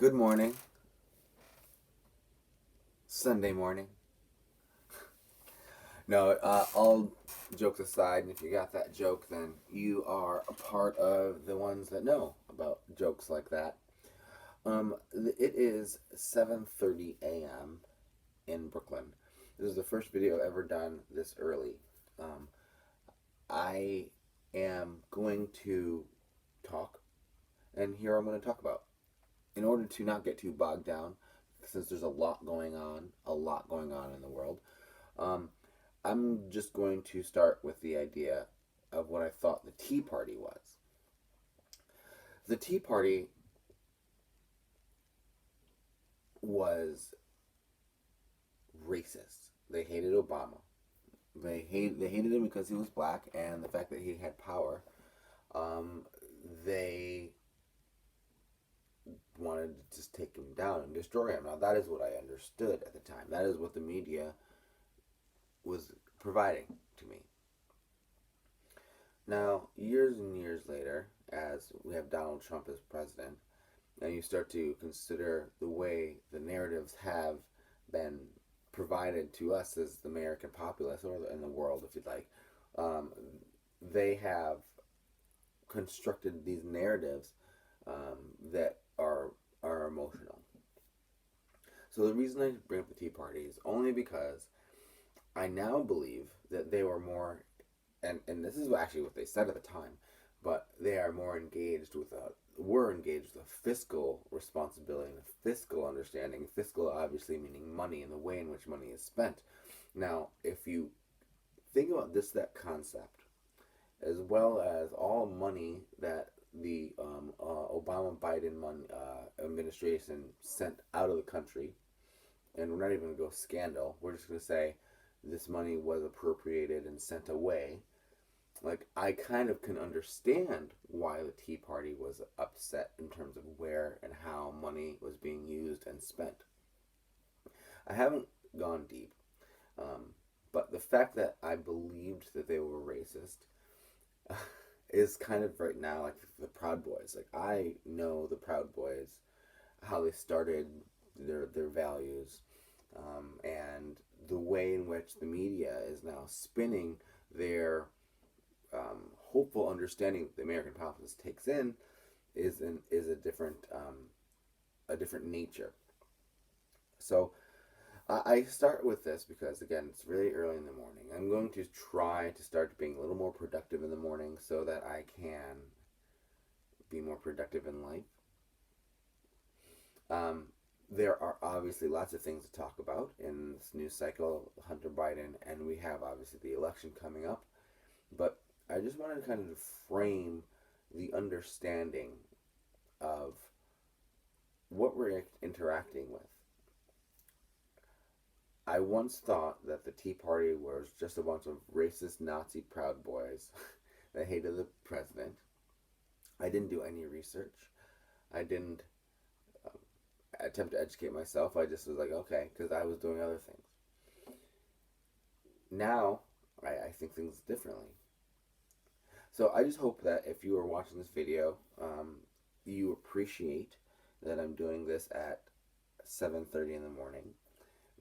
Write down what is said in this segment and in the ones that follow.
Good morning. Sunday morning. No, all jokes aside, and if you got that joke, then you are a part of the ones that know about jokes like that. It is 7:30 a.m. in Brooklyn. This is the first video ever done this early. Um, I am going to talk, and here I'm going to talk about. In order to not get too bogged down, since there's a lot going on in the world. Um, I'm just going to start with the idea of what I thought the Tea Party was. The Tea Party was racist. They hated Obama. They hated him because he was black and the fact that he had power. Um, they wanted to just take him down and destroy him. Now that is what I understood at the time. That is what the media was providing to me. Now, years and years later, as we have Donald Trump as president, and you start to consider the way the narratives have been provided to us as the American populace, or in the world, if you'd like, um, they have constructed these narratives that are emotional. So the reason I bring up the Tea Party is only because I now believe that they were more, and this is actually what they said at the time, but they are more engaged with were engaged with a fiscal responsibility and a fiscal understanding. Fiscal obviously meaning money and the way in which money is spent. Now, if you think about that concept, as well as all money that the Obama Biden administration sent out of the country, and we're not even going to go scandal, we're just going to say this money was appropriated and sent away. Like, I kind of can understand why the Tea Party was upset in terms of where and how money was being used and spent. I haven't gone deep, but the fact that I believed that they were racist is kind of right now like the Proud Boys. Like, I know the Proud Boys, how they started, their values, and the way in which the media is now spinning their hopeful understanding that the American populace takes in is a different nature. So I start with this because again it's really early in the morning. I'm going to try to start being a little more productive in the morning so that I can be more productive in life. There are obviously lots of things to talk about in this news cycle, Hunter Biden, and we have obviously the election coming up. But I just wanted to kind of frame the understanding of what we're interacting with. I once thought that the Tea Party was just a bunch of racist Nazi Proud Boys that hated the president. I didn't do any research. I didn't attempt to educate myself. I just was like, okay, because I was doing other things. Now, I think things differently. So I just hope that if you are watching this video, you appreciate that I'm doing this at 7:30 in the morning.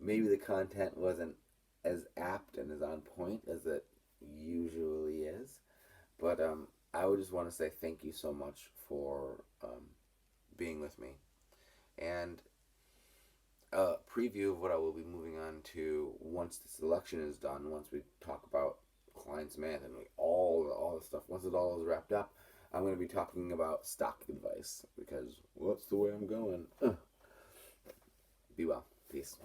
Maybe the content wasn't as apt and as on point as it usually is, but I would just want to say thank you so much for being with me. And a preview of what I will be moving on to once this election is done, once we talk about Klein's math and like all the stuff, once it all is wrapped up, I'm going to be talking about stock advice because what's the way I'm going? Be well. Peace.